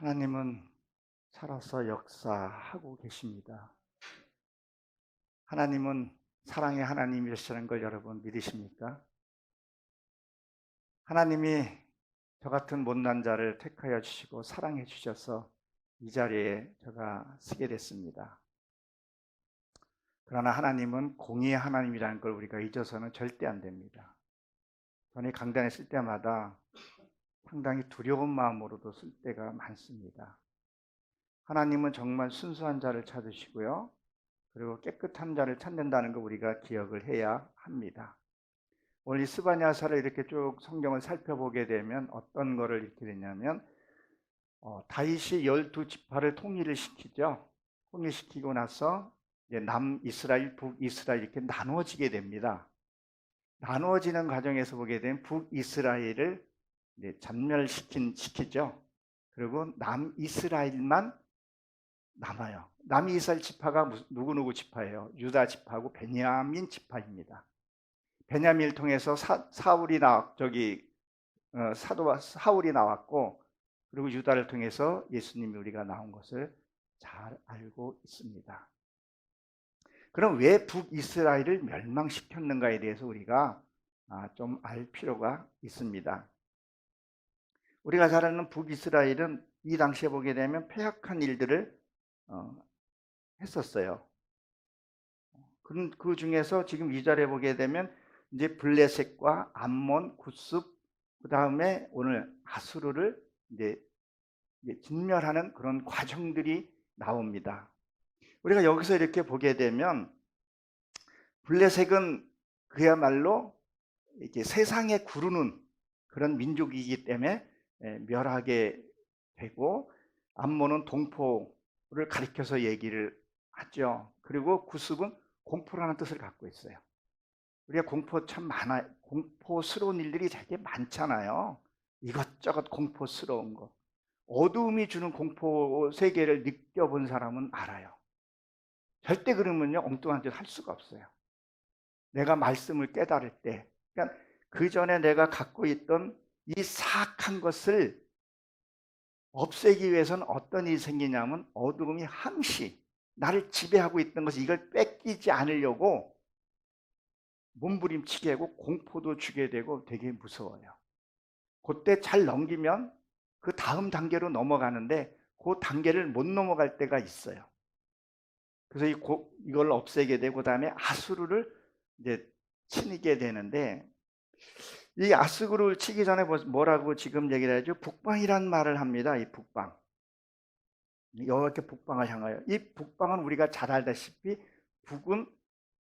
하나님은 살아서 역사하고 계십니다. 하나님은 사랑의 하나님이시라는 걸 여러분 믿으십니까? 하나님이 저 같은 못난 자를 택하여 주시고 사랑해 주셔서 이 자리에 제가 서게 됐습니다. 그러나 하나님은 공의의 하나님이라는 걸 우리가 잊어서는 절대 안 됩니다. 저는 강단에 쓸 때마다 상당히 두려운 마음으로도 쓸 때가 많습니다. 하나님은 정말 순수한 자를 찾으시고요. 그리고 깨끗한 자를 찾는다는 거 우리가 기억을 해야 합니다. 오늘 이 스바냐서를 이렇게 쭉 성경을 살펴보게 되면 어떤 거를 읽게 되냐면 다윗이 12지파를 통일을 시키죠. 통일시키고 나서 이제 남이스라엘, 북이스라엘 이렇게 나누어지게 됩니다. 나누어지는 과정에서 보게 되면 북이스라엘을 이제 전멸시키죠. 그리고 남이스라엘만 남아요. 남이스라엘 지파가 누구 지파예요? 유다 지파고 베냐민 지파입니다. 베냐민을 통해서 사울이 나왔고, 그리고 유다를 통해서 예수님이 우리가 나온 것을 잘 알고 있습니다. 그럼 왜 북이스라엘을 멸망시켰는가에 대해서 우리가 좀 알 필요가 있습니다. 우리가 잘 아는 북이스라엘은 이 당시에 보게 되면 폐역한 일들을 했었어요. 그 중에서 지금 이 자리에 보게 되면 이제 블레셋과 암몬, 굿습, 그 다음에 오늘 아수르를 이제 진멸하는 그런 과정들이 나옵니다. 우리가 여기서 이렇게 보게 되면 블레셋은 그야말로 이렇게 세상에 구르는 그런 민족이기 때문에 멸하게 되고, 암몬은 동포를 가리켜서 얘기를 하죠. 그리고 굿습은 공포라는 뜻을 갖고 있어요. 우리가 공포 참 많아요. 공포스러운 일들이 되게 많잖아요. 이것저것 공포스러운 거. 어두움이 주는 공포 세계를 느껴본 사람은 알아요. 절대 그러면요 엉뚱한 짓 할 수가 없어요. 내가 말씀을 깨달을 때, 그러니까 그 전에 내가 갖고 있던 이 사악한 것을 없애기 위해서는 어떤 일이 생기냐면 어두움이 항시 나를 지배하고 있던 것을 이걸 뺏기지 않으려고 몸부림치게 하고 공포도 주게 되고 되게 무서워요. 그때 잘 넘기면 그 다음 단계로 넘어가는데 그 단계를 못 넘어갈 때가 있어요. 그래서 이걸 없애게 되고 그다음에 아수르를 이제 치게 되는데, 이 아수르를 치기 전에 뭐라고 지금 얘기를 하죠? 북방이란 말을 합니다. 이 북방. 이렇게 북방을 향하여. 이 북방은 우리가 잘 알다시피 북은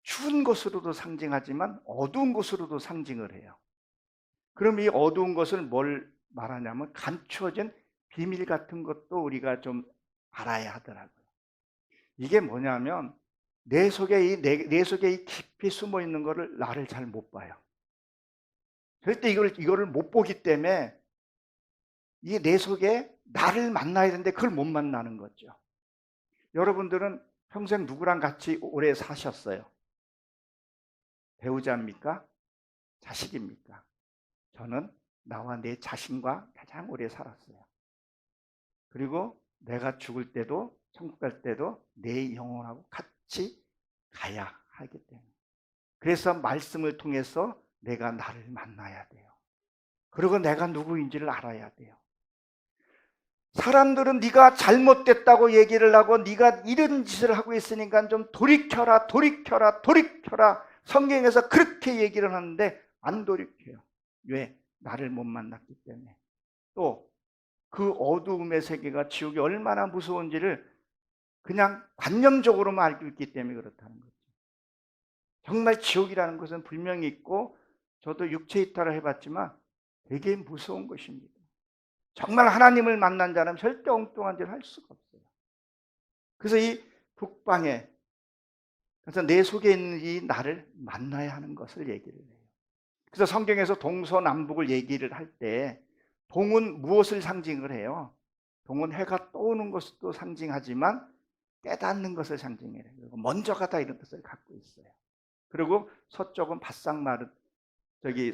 추운 곳으로도 상징하지만 어두운 곳으로도 상징을 해요. 그럼 이 어두운 것을 뭘 말하냐면 감추어진 비밀 같은 것도 우리가 좀 알아야 하더라고요. 이게 뭐냐면 내 속에 이 깊이 숨어 있는 거를 나를 잘 못 봐요. 절대 이거를 못 보기 때문에 이게 내 속에 나를 만나야 되는데 그걸 못 만나는 거죠. 여러분들은 평생 누구랑 같이 오래 사셨어요? 배우자입니까? 자식입니까? 저는 나와 내 자신과 가장 오래 살았어요. 그리고 내가 죽을 때도 천국 갈 때도 내 영혼하고 같이 가야 하기 때문에, 그래서 말씀을 통해서 내가 나를 만나야 돼요. 그리고 내가 누구인지를 알아야 돼요. 사람들은 네가 잘못됐다고 얘기를 하고 네가 이런 짓을 하고 있으니까 좀 돌이켜라 돌이켜라 돌이켜라, 성경에서 그렇게 얘기를 하는데 안 돌이켜요. 왜? 나를 못 만났기 때문에. 또 그 어두움의 세계가 지옥이 얼마나 무서운지를 그냥 관념적으로만 알고 있기 때문에 그렇다는 거죠. 정말 지옥이라는 것은 분명히 있고, 저도 육체 이탈을 해봤지만 되게 무서운 것입니다. 정말 하나님을 만난 자는 절대 엉뚱한 짓을 할 수가 없어요. 그래서 이 북방에, 그래서 내 속에 있는 이 나를 만나야 하는 것을 얘기를 해요. 그래서 성경에서 동서남북을 얘기를 할 때 동은 무엇을 상징을 해요? 동은 해가 떠오는 것도 상징하지만 깨닫는 것을 상징해요. 그리고 먼저 가다 이런 뜻을 갖고 있어요. 그리고 서쪽은 바싹 마른,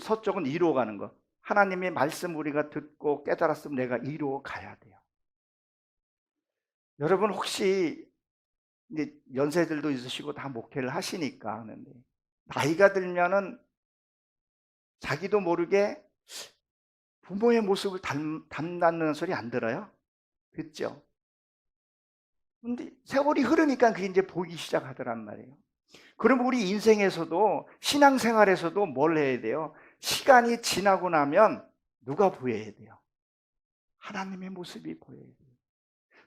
서쪽은 이루어 가는 것. 하나님의 말씀 우리가 듣고 깨달았으면 내가 이루어 가야 돼요. 여러분 혹시 이제 연세들도 있으시고 다 목회를 하시니까 하는데, 나이가 들면은 자기도 모르게 부모의 모습을 닮는다는 소리 안 들어요? 듣죠? 근데 세월이 흐르니까 그게 이제 보이기 시작하더란 말이에요. 그럼 우리 인생에서도, 신앙생활에서도 뭘 해야 돼요? 시간이 지나고 나면 누가 보여야 돼요? 하나님의 모습이 보여야 돼요.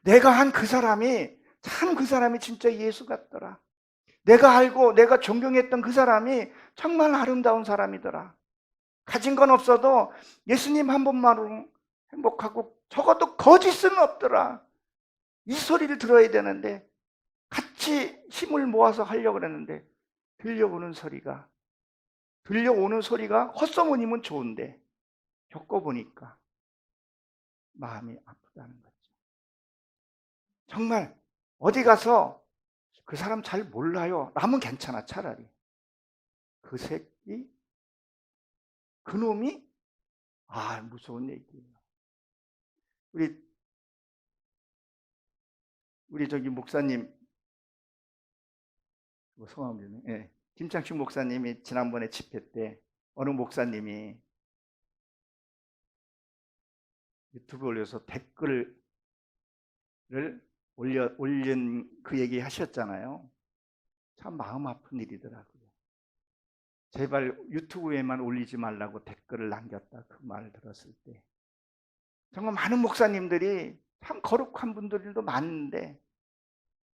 내가 한 그 사람이, 참 그 사람이 진짜 예수 같더라. 내가 알고 내가 존경했던 그 사람이 정말 아름다운 사람이더라. 가진 건 없어도 예수님 한 분만으로 행복하고, 적어도 거짓은 없더라. 이 소리를 들어야 되는데, 같이 힘을 모아서 하려고 그랬는데 들려오는 소리가 헛소문이면 좋은데 겪어보니까 마음이 아프다는 거죠. 정말 어디 가서 그 사람 잘 몰라요 라면 괜찮아. 차라리 그 새끼, 그놈이, 무서운 얘기예요. 우리 저기 목사님, 성함이, 예, 김창식 목사님이 지난번에 집회 때 어느 목사님이 유튜브 올려서 댓글을 올린 그 얘기 하셨잖아요. 참 마음 아픈 일이더라고요. 제발 유튜브에만 올리지 말라고 댓글을 남겼다, 그 말을 들었을 때. 정말 많은 목사님들이, 참 거룩한 분들도 많은데,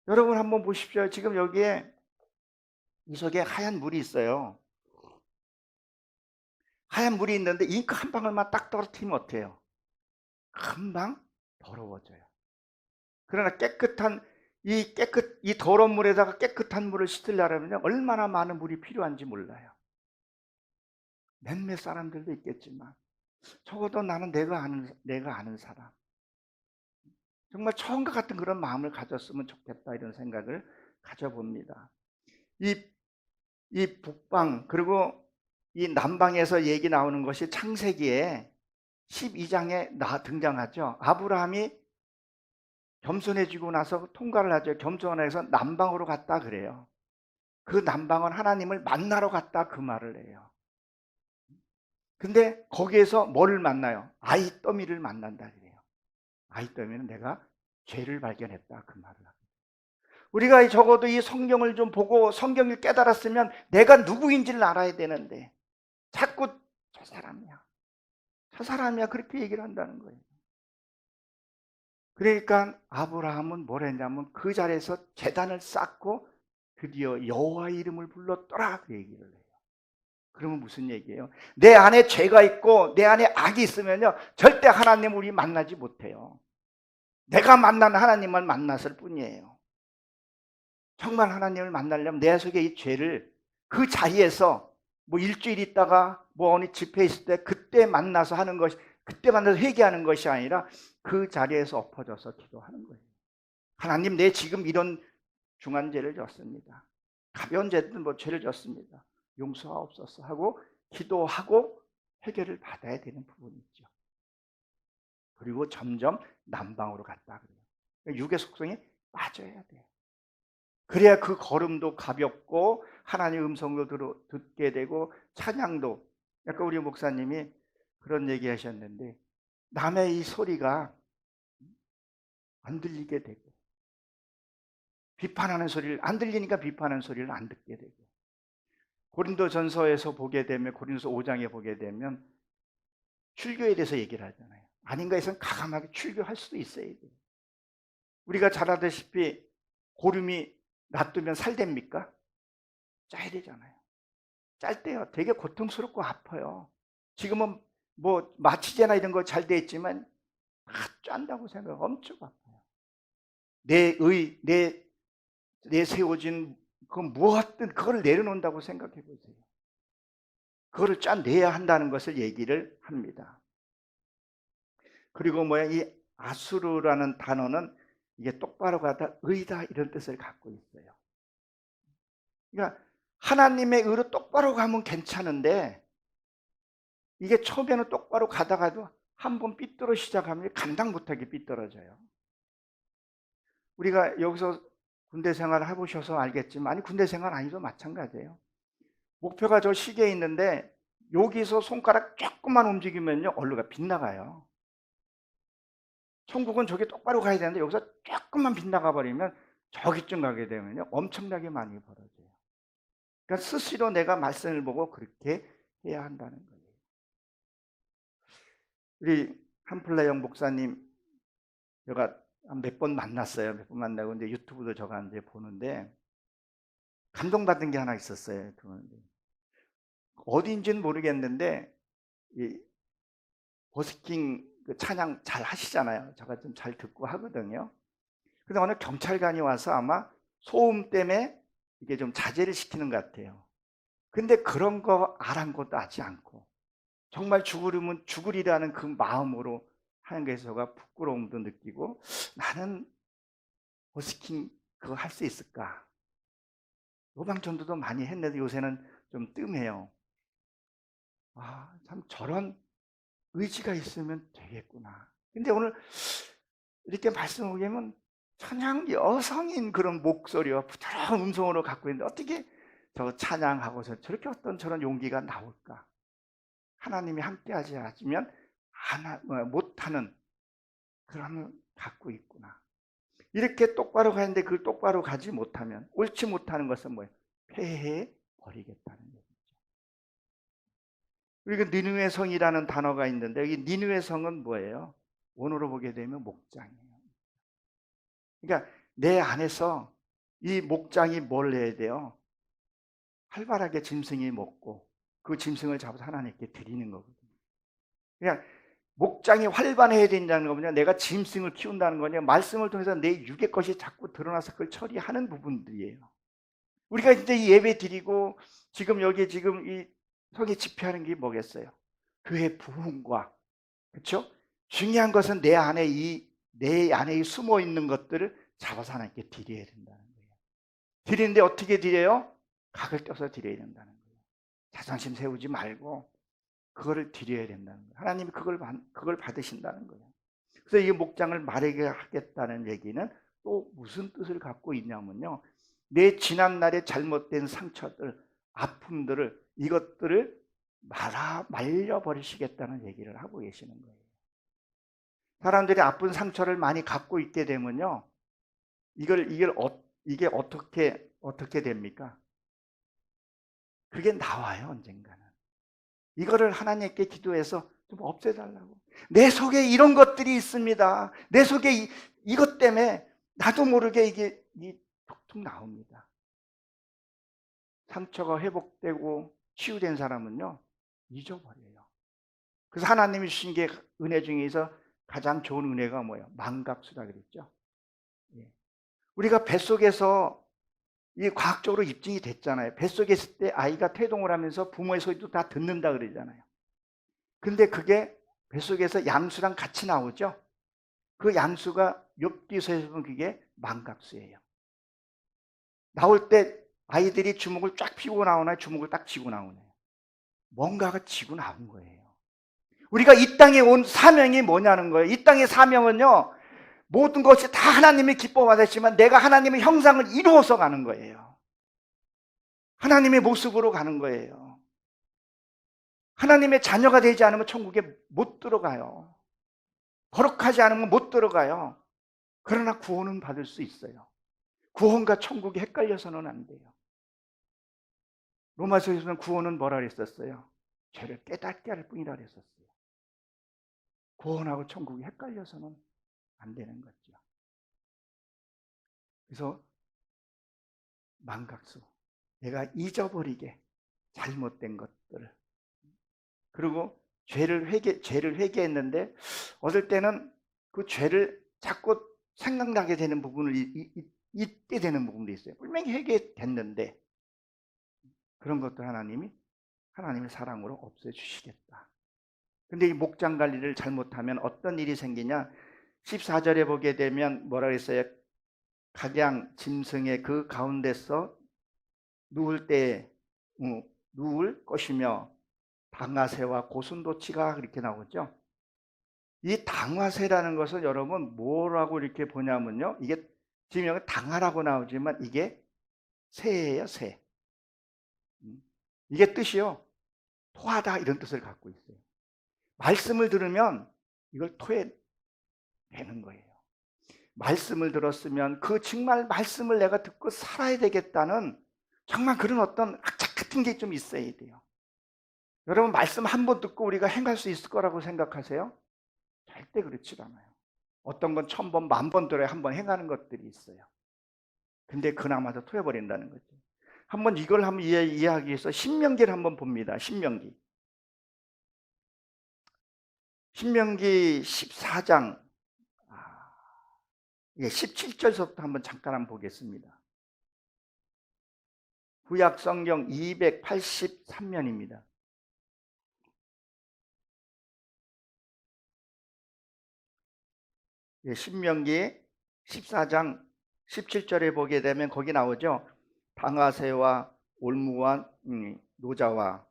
여러분 한번 보십시오. 지금 여기에 이 속에 하얀 물이 있어요. 하얀 물이 있는데 잉크 한 방울만 딱 떨어뜨리면 어때요? 금방 더러워져요. 그러나 이 더러운 물에다가 깨끗한 물을 씻으려면 얼마나 많은 물이 필요한지 몰라요. 몇몇 사람들도 있겠지만, 적어도 나는 내가 아는 사람, 정말 처음과 같은 그런 마음을 가졌으면 좋겠다, 이런 생각을 가져봅니다. 이 북방 그리고 이 남방에서 얘기 나오는 것이 창세기에 12장에 등장하죠. 아브라함이 겸손해지고 나서 통과를 하죠. 겸손해서 남방으로 갔다 그래요. 그 남방은 하나님을 만나러 갔다, 그 말을 해요. 근데 거기에서 뭐를 만나요? 아이더미를 만난다 그래요. 아이더미는 내가 죄를 발견했다, 그 말을 합니다. 우리가 적어도 이 성경을 좀 보고 성경을 깨달았으면 내가 누구인지를 알아야 되는데, 자꾸 저 사람이야 그렇게 얘기를 한다는 거예요. 그러니까 아브라함은 뭘 했냐면 그 자리에서 제단을 쌓고 드디어 여호와의 이름을 불렀더라, 그 얘기를 해요. 그러면 무슨 얘기예요? 내 안에 죄가 있고 내 안에 악이 있으면요, 절대 하나님 우리 만나지 못해요. 내가 만난 하나님을 만났을 뿐이에요. 정말 하나님을 만나려면 내 속에 이 죄를 그 자리에서 뭐 일주일 있다가 뭐 어느 집회 있을 때 그때 만나서 하는 것이, 그때 만나서 회개하는 것이 아니라 그 자리에서 엎어져서 기도하는 거예요. 하나님, 내 지금 이런 중한 죄를 졌습니다. 가벼운 죄든 뭐 죄를 졌습니다. 용서하옵소서 하고 기도하고 해결을 받아야 되는 부분이 있죠. 그리고 점점 남방으로 갔다 그래요. 그러니까 육의 속성이 빠져야 돼요. 그래야 그 걸음도 가볍고 하나님의 음성도 듣게 되고, 찬양도, 약간 우리 목사님이 그런 얘기 하셨는데, 남의 이 소리가 안 들리게 되고, 비판하는 소리를 안 들리니까 비판하는 소리를 안 듣게 되고, 고린도전서에서 보게 되면, 고린도서 5장에 보게 되면 출교에 대해서 얘기를 하잖아요. 아닌가 해서는 가감하게 출교할 수도 있어야 돼요. 우리가 잘 아다시피 고름이 놔두면 살됩니까? 짜야 되잖아요. 짤 때요 되게 고통스럽고 아파요. 지금은 뭐 마취제나 이런 거 잘 돼 있지만 짠다고 생각하면 엄청 아파요. 내 세워진 그 무엇든 그걸 내려놓는다고 생각해 보세요. 그거를 짜내야 한다는 것을 얘기를 합니다. 그리고 이 아수르라는 단어는 이게 똑바로 가다, 의다, 이런 뜻을 갖고 있어요. 그러니까 하나님의 의로 똑바로 가면 괜찮은데, 이게 처음에는 똑바로 가다가도 한번 삐뚤어 시작하면 감당 못하게 삐뚤어져요. 우리가 여기서 군대 생활을 해보셔서 알겠지만, 아니 군대 생활 아니도 마찬가지예요. 목표가 저 시계에 있는데 여기서 손가락 조금만 움직이면요 얼루가 빗나가요. 천국은 저기 똑바로 가야 되는데 여기서 조금만 빗나가 버리면 저기쯤 가게 되면요 엄청나게 많이 벌어져요. 그러니까 스스로 내가 말씀을 보고 그렇게 해야 한다는 거예요. 우리 한플라영 목사님 제가 몇 번 만났어요. 몇 번 만나고 이제 유튜브도 저가 이제 보는데 감동받은 게 하나 있었어요. 어디인지는 모르겠는데 이 버스킹 그 찬양 잘 하시잖아요. 제가 좀 잘 듣고 하거든요. 근데 어느 경찰관이 와서 아마 소음 때문에 이게 좀 자제를 시키는 것 같아요. 근데 그런 거 아랑곳도 하지 않고 정말 죽으려면 죽으리라는 그 마음으로 하는 게 제가 부끄러움도 느끼고, 나는 버스킹 그거 할 수 있을까? 노방전도도 많이 했는데 요새는 좀 뜸해요. 참 저런 의지가 있으면 되겠구나. 근데 오늘 이렇게 말씀을 보면 찬양 여성인 그런 목소리와 부드러운 음성으로 갖고 있는데 어떻게 저 찬양하고서 저렇게 어떤 저런 용기가 나올까? 하나님이 함께하지 않으면 못하는 그런 갖고 있구나. 이렇게 똑바로 가는데 그걸 똑바로 가지 못하면, 옳지 못하는 것은 뭐예요? 폐해 버리겠다는 얘기죠. 그리고 니느웨 성이라는 단어가 있는데 여기 니느웨 성은 뭐예요? 원어로 보게 되면 목장이에요. 그러니까 내 안에서 이 목장이 뭘 해야 돼요? 활발하게 짐승이 먹고 그 짐승을 잡아서 하나님께 드리는 거거든요. 그냥 목장이 활발해야 된다는 거냐, 내가 짐승을 키운다는 거냐, 말씀을 통해서 내 육의 것이 자꾸 드러나서 그걸 처리하는 부분들이에요. 우리가 이제 예배 드리고 지금 여기 지금 이 성에 집회하는 게 뭐겠어요? 교회 부흥과, 그렇죠? 중요한 것은 내 안에 숨어 있는 것들을 잡아서 하나님께 드려야 된다는 거예요. 드리는데 어떻게 드려요? 각을 껴서 드려야 된다는 거예요. 자존심 세우지 말고 그거를 드려야 된다는 거예요. 하나님이 그걸 받으신다는 거예요. 그래서 이 목장을 마르게 하겠다는 얘기는 또 무슨 뜻을 갖고 있냐면요, 내 지난날의 잘못된 상처들, 아픔들을, 이것들을 말려버리시겠다는 얘기를 하고 계시는 거예요. 사람들이 아픈 상처를 많이 갖고 있게 되면요, 이게 어떻게 됩니까? 그게 나와요, 언젠가는. 이거를 하나님께 기도해서 좀 없애달라고. 내 속에 이런 것들이 있습니다. 내 속에 이것 때문에 나도 모르게 이게 툭툭 나옵니다. 상처가 회복되고 치유된 사람은요, 잊어버려요. 그래서 하나님이 주신 게 은혜 중에서 가장 좋은 은혜가 뭐예요? 망각수라 그랬죠. 우리가 뱃속에서 이 과학적으로 입증이 됐잖아요. 뱃속에 있을 때 아이가 태동을 하면서 부모의 소리도 다 듣는다 그러잖아요. 근데 그게 뱃속에서 양수랑 같이 나오죠. 그 양수가 욥기서에서 보면 그게 망각수예요. 나올 때 아이들이 주먹을 쫙 펴고 나오나요? 주먹을 딱 쥐고 나오나요? 뭔가가 쥐고 나온 거예요. 우리가 이 땅에 온 사명이 뭐냐는 거예요. 이 땅의 사명은요, 모든 것이 다 하나님이 기뻐 받았지만 내가 하나님의 형상을 이루어서 가는 거예요. 하나님의 모습으로 가는 거예요. 하나님의 자녀가 되지 않으면 천국에 못 들어가요. 거룩하지 않으면 못 들어가요. 그러나 구원은 받을 수 있어요. 구원과 천국이 헷갈려서는 안 돼요. 로마서에서는 구원은 뭐라 그랬었어요? 죄를 깨닫게 할 뿐이라 그랬었어요. 구원하고 천국이 헷갈려서는 안 되는 거죠. 그래서 망각수, 내가 잊어버리게 잘못된 것들을, 그리고 죄를 회개했는데 어떨 때는 그 죄를 자꾸 생각나게 되는 부분을 잊게 되는 부분도 있어요. 분명히 회개됐는데 그런 것도 하나님의 사랑으로 없애주시겠다. 근데 이 목장 관리를 잘못하면 어떤 일이 생기냐? 14절에 보게 되면 뭐라 그랬어요? 각양 짐승의 그 가운데서 누울 때 누울 것이며 당화새와 고슴도치가 그렇게 나오죠. 이 당화새라는 것은 여러분 뭐라고 이렇게 보냐면요, 이게 지금 여기 당하라고 나오지만 이게 새예요, 새. 이게 뜻이요. 토하다 이런 뜻을 갖고 있어요. 말씀을 들으면 이걸 토해내는 거예요. 말씀을 들었으면 그 정말 말씀을 내가 듣고 살아야 되겠다는 정말 그런 어떤 악착 같은 게 좀 있어야 돼요. 여러분 말씀 한 번 듣고 우리가 행할 수 있을 거라고 생각하세요? 절대 그렇지 않아요. 어떤 건 1000번, 10,000번 들어야 한 번 행하는 것들이 있어요. 근데 그나마도 토해버린다는 거죠. 한번 이걸 한번 이해하기 위해서 신명기를 한번 봅니다. 신명기 14장 17절부터 한번 잠깐 보겠습니다. 구약 성경 283면입니다. 신명기 14장 17절에 보게 되면 거기 나오죠. 방아새와 올무와 노자와,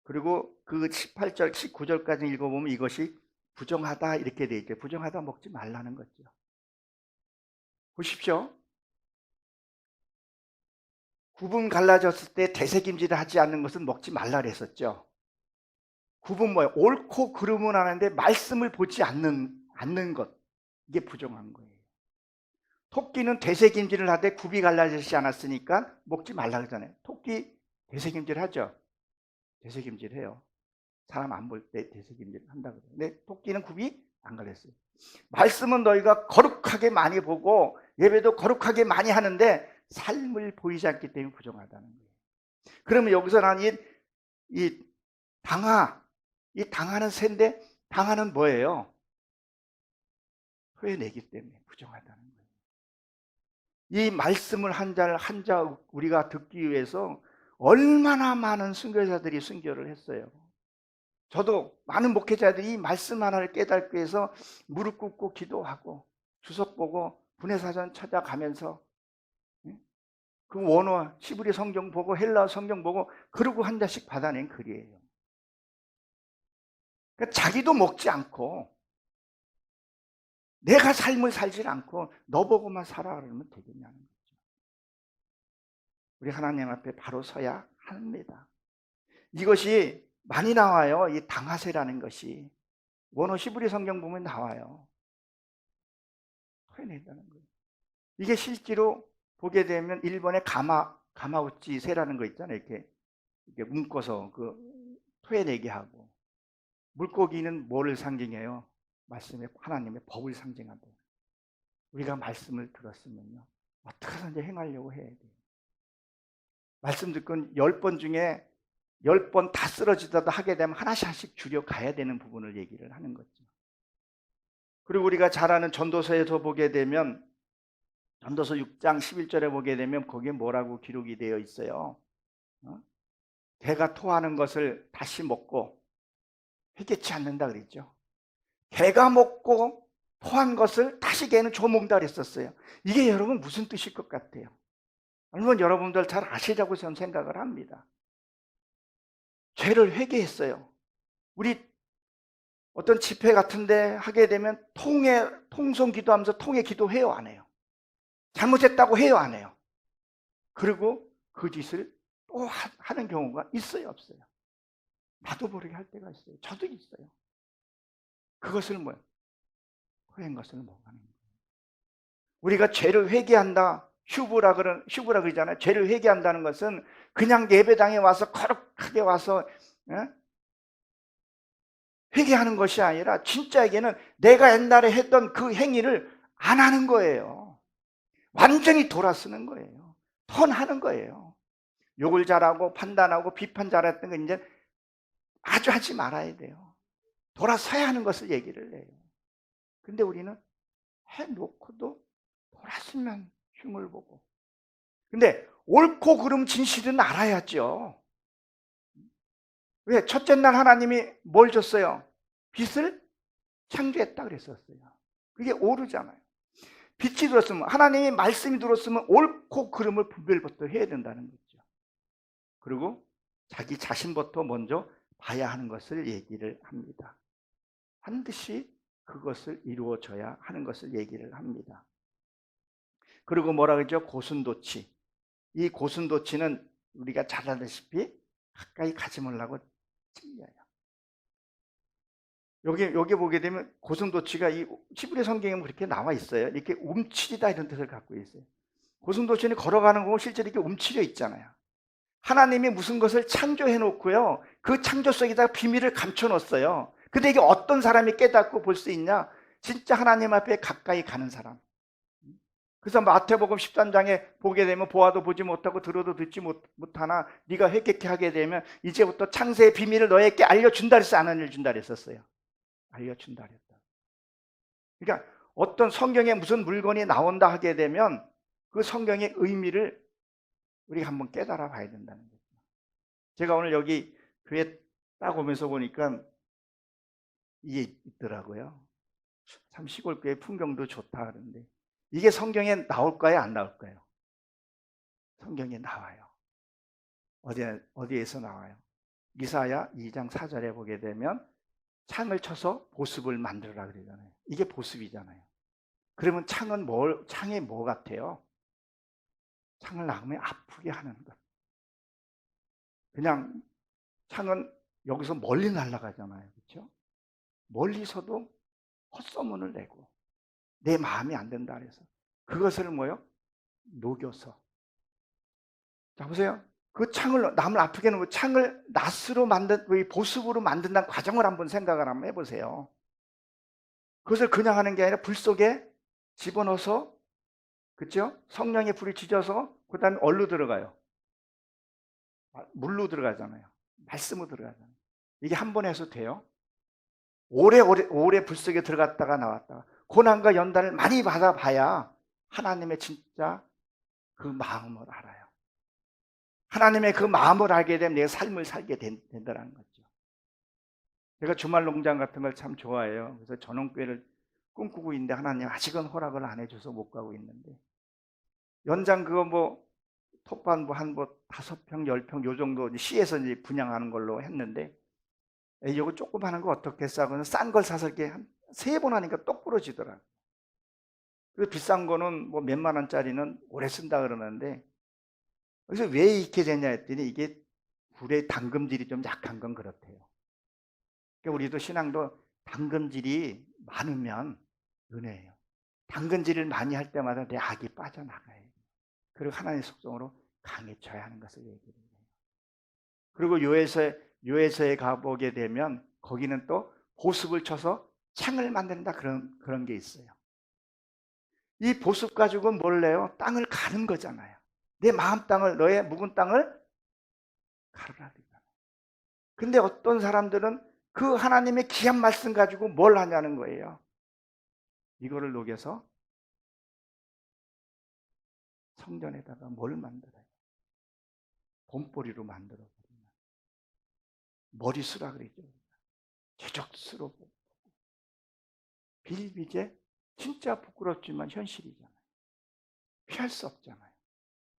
그리고 그 18절 19절까지 읽어보면 이것이 부정하다 이렇게 돼 있죠. 부정하다 먹지 말라는 거죠. 보십시오. 구분 갈라졌을 때 대세김질을 하지 않는 것은 먹지 말라 그랬었죠. 구분 뭐예요? 옳고 그름은 하는데 말씀을 보지 않는 것, 이게 부정한 거예요. 토끼는 대세김질을 하되 굽이 갈라지지 않았으니까 먹지 말라 그러잖아요. 토끼 대세김질 하죠. 대세김질 해요. 사람 안 볼 때 대세김질 한다고 그래요. 근데 토끼는 굽이 안 갈렸어요. 말씀은 너희가 거룩하게 많이 보고 예배도 거룩하게 많이 하는데 삶을 보이지 않기 때문에 부정하다는 거예요. 그러면 여기서 나는 이 당하는 새인데, 당하는 뭐예요? 토해내기 때문에 부정하다는 거예요. 이 말씀을 한 자 우리가 듣기 위해서 얼마나 많은 순교자들이 순교를 했어요. 저도 많은 목회자들이 이 말씀 하나를 깨닫기 위해서 무릎 꿇고 기도하고 주석 보고 분해사전 찾아가면서 그 원어 히브리 성경 보고 헬라어 성경 보고 그러고 한 자씩 받아낸 글이에요. 그러니까 자기도 먹지 않고 내가 삶을 살지 않고 너 보고만 살아 그러면 되겠냐는 거죠. 우리 하나님 앞에 바로 서야 합니다. 이것이 많이 나와요. 이 당하세라는 것이 원어 히브리 성경 보면 나와요. 토해낸다는 거예요. 이게 실제로 보게 되면 일본의 가마우치 새라는 거 있잖아요. 이렇게 묶어서 그 토해내게 하고, 물고기는 뭐를 상징해요? 말씀의 하나님의 법을 상징한다. 우리가 말씀을 들었으면요 어떻게 하든지 행하려고 해야 돼요. 말씀 듣고 10번 중에 10번 다 쓰러지다도 하게 되면 하나씩 줄여가야 되는 부분을 얘기를 하는 거죠. 그리고 우리가 잘 아는 전도서에서 보게 되면 전도서 6장 11절에 보게 되면 거기에 뭐라고 기록이 되어 있어요? 개가 토하는 것을 다시 먹고 회개치 않는다 그랬죠. 개가 먹고 토한 것을 다시 개는 줘먹는다 그랬었어요. 이게 여러분 무슨 뜻일 것 같아요? 물론 여러분들 잘 아시라고 저는 생각을 합니다. 죄를 회개했어요. 우리 어떤 집회 같은데 하게 되면 통성 기도하면서 통에 기도해요, 안 해요? 잘못했다고 해요, 안 해요? 그리고 그 짓을 또 하는 경우가 있어요, 없어요? 나도 모르게 할 때가 있어요. 저도 있어요. 그것을 뭐예요? 토한 것을 먹는 거예요. 우리가 죄를 회개한다, 휴브라 그러잖아요. 죄를 회개한다는 것은 그냥 예배당에 와서 거룩하게 와서 회개하는 것이 아니라 진짜에게는 내가 옛날에 했던 그 행위를 안 하는 거예요. 완전히 돌아서는 거예요. 턴하는 거예요. 욕을 잘하고 판단하고 비판 잘했던 거 이제 아주 하지 말아야 돼요. 돌아서야 하는 것을 얘기를 해요. 근데 우리는 해놓고도 돌아서면 흉을 보고. 근데 옳고 그름 진실은 알아야죠. 왜? 첫째 날 하나님이 뭘 줬어요? 빛을 창조했다 그랬었어요. 그게 옳으잖아요. 빛이 들었으면, 하나님의 말씀이 들었으면 옳고 그름을 분별부터 해야 된다는 거죠. 그리고 자기 자신부터 먼저 봐야 하는 것을 얘기를 합니다. 반드시 그것을 이루어져야 하는 것을 얘기를 합니다. 그리고 뭐라 그러죠? 고슴도치. 이 고슴도치는 우리가 잘 알다시피 가까이 가지 말라고 찔려요. 여기 보게 되면 고슴도치가 이 히브리 성경에 그렇게 나와 있어요. 이렇게 움츠리다 이런 뜻을 갖고 있어요. 고슴도치는 걸어가는 거 실제로 이렇게 움츠려 있잖아요. 하나님이 무슨 것을 창조해 놓고요, 그 창조 속에다 비밀을 감춰 놓았어요. 근데 이게 어떤 사람이 깨닫고 볼 수 있냐? 진짜 하나님 앞에 가까이 가는 사람. 그래서 마태복음 13장에 보게 되면 보아도 보지 못하고 들어도 듣지 못하나 네가 회개케 하게 되면 이제부터 창세의 비밀을 너에게 알려준다 그래서 안 알려준다 그랬었어요. 알려준다 그랬다. 그러니까 어떤 성경에 무슨 물건이 나온다 하게 되면 그 성경의 의미를 우리가 한번 깨달아 봐야 된다는 거죠. 제가 오늘 여기 교회 딱 오면서 보니까 이게 있더라고요. 참 시골 교회 풍경도 좋다 그러는데 이게 성경에 나올까요? 안 나올까요? 성경에 나와요. 어디에서 나와요? 이사야 2장 4절에 보게 되면 창을 쳐서 보습을 만들어라 그러잖아요. 이게 보습이잖아요. 그러면 창이 뭐 같아요? 창을 놔으면 아프게 하는 것. 그냥 창은 여기서 멀리 날아가잖아요. 그렇죠? 멀리서도 헛소문을 내고 내 마음이 안 된다 그래서 그것을 뭐요? 녹여서. 자 보세요. 그 창을 남을 아프게 하는 그 창을 낫으로 보습으로 만든다는 과정을 한번 생각을 한번 해보세요. 그것을 그냥 하는 게 아니라 불 속에 집어넣어서, 그렇죠? 성령의 불이 지져서 그 다음에 얼로 들어가요. 물로 들어가잖아요. 말씀으로 들어가잖아요. 이게 한 번 해서 돼요? 오래 불 속에 들어갔다가 나왔다가 고난과 연단을 많이 받아봐야 하나님의 진짜 그 마음을 알아요. 하나님의 그 마음을 알게 되면 내 삶을 살게 된다는 거죠. 제가 주말 농장 같은 걸 참 좋아해요. 그래서 전원교회를 꿈꾸고 있는데 하나님 아직은 허락을 안 해줘서 못 가고 있는데, 연장 그거 톱반 한 5평, 10평 요 정도 시에서 이제 분양하는 걸로 했는데, 이거 조그마한 거 어떻게 싸고 싼 걸 사서 이렇게 한 3번 하니까 똑 부러지더라고요. 그리고 비싼 거는 몇만 원짜리는 오래 쓴다 그러는데, 그래서 왜 이렇게 되냐 했더니 이게 불의 당금질이 좀 약한 건 그렇대요. 그러니까 우리도 신앙도 당금질이 많으면 은혜예요. 당근질을 많이 할 때마다 내 악이 빠져나가요. 그리고 하나님의 속성으로 강해져야 하는 것을 얘기를 해요. 그리고 요에서에 가보게 되면 거기는 또 보습을 쳐서 창을 만든다 그런 게 있어요. 이 보습 가지고 뭘 해요? 땅을 가는 거잖아요. 내 마음 땅을, 너의 묵은 땅을 가르라. 근데 어떤 사람들은 그 하나님의 귀한 말씀 가지고 뭘 하냐는 거예요. 이거를 녹여서 성전에다가 뭘 만들어요? 봄보리로 만들어버리면 머리수라 그러죠. 죄적스러워. 빌비제 진짜 부끄럽지만 현실이잖아요. 피할 수 없잖아요.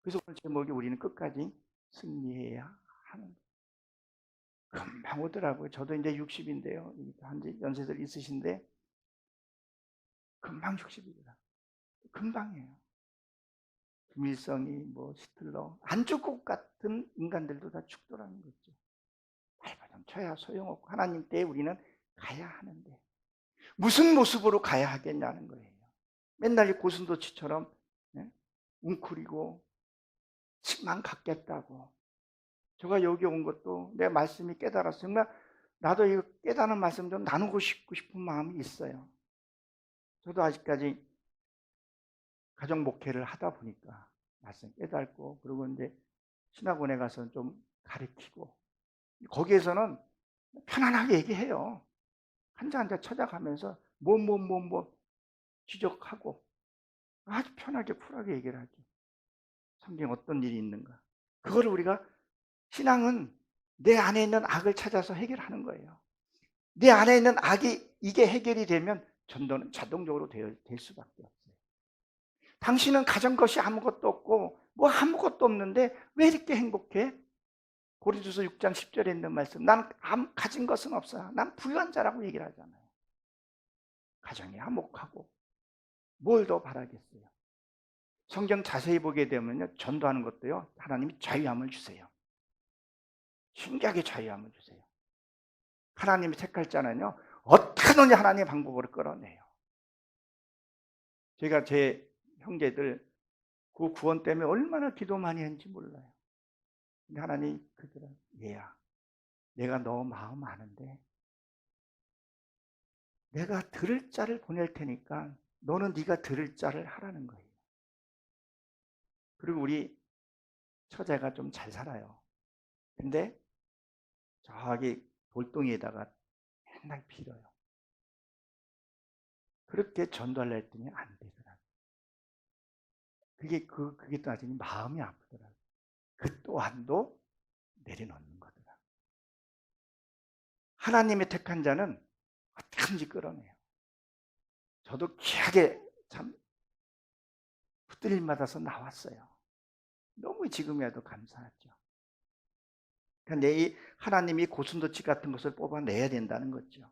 그래서 오늘 제목이 우리는 끝까지 승리해야 하는 거예요. 금방 오더라고요. 저도 이제 60인데요. 한지 연세들 있으신데 금방 60이더라. 금방이에요. 김일성이 히틀러 안 죽을 것 같은 인간들도 다 죽더라는 거죠. 발버둥 쳐야 소용없고 하나님 때에 우리는 가야 하는데 무슨 모습으로 가야 하겠냐는 거예요. 맨날 고슴도치처럼 웅크리고 집만 갖겠다고. 제가 여기 온 것도 내 말씀이 깨달았어요. 정말 나도 이 깨달은 말씀 좀 나누고 싶은 마음이 있어요. 저도 아직까지 가정 목회를 하다 보니까 말씀 깨닫고, 그리고 이제 신학원에 가서 좀 가르치고, 거기에서는 편안하게 얘기해요. 한자 한자 찾아가면서 지적하고 아주 편하게 쿨하게 얘기를 하죠. 성경에 어떤 일이 있는가. 그거를 우리가, 신앙은 내 안에 있는 악을 찾아서 해결하는 거예요. 내 안에 있는 악이 이게 해결이 되면 전도는 자동적으로 될 수밖에 없어요. 당신은 가진 것이 아무것도 없고 아무것도 없는데 왜 이렇게 행복해? 고린도서 6장 10절에 있는 말씀, 난 가진 것은 없어. 난 부유한 자라고 얘기를 하잖아요. 가정이 화목하고 뭘 더 바라겠어요? 성경 자세히 보게 되면요, 전도하는 것도요, 하나님이 자유함을 주세요. 신기하게 자유함을 주세요. 하나님이 택할 자는요, 어떻게든지 하나님의 방법으로 끌어내요. 제가 제 형제들 그 구원 때문에 얼마나 기도 많이 했는지 몰라요. 근데 하나님 그들은, 얘야, 내가 너 마음 아는데 내가 들을 자를 보낼 테니까 너는 네가 들을 자를 하라는 거예요. 그리고 우리 처제가 좀 잘 살아요. 근데 저기 돌덩이에다가 맨날 빌어요. 그렇게 전도하려 했더니 안 되더라고요. 그게 나중에 마음이 아프더라고요. 그 또한도 내려놓는 거더라고요. 하나님의 택한 자는 어떻게든지 끌어내요. 저도 귀하게 참 붙들림 받아서 나왔어요. 너무 지금이라도 감사하죠. 그러니까 이 하나님이 고슴도치 같은 것을 뽑아내야 된다는 거죠.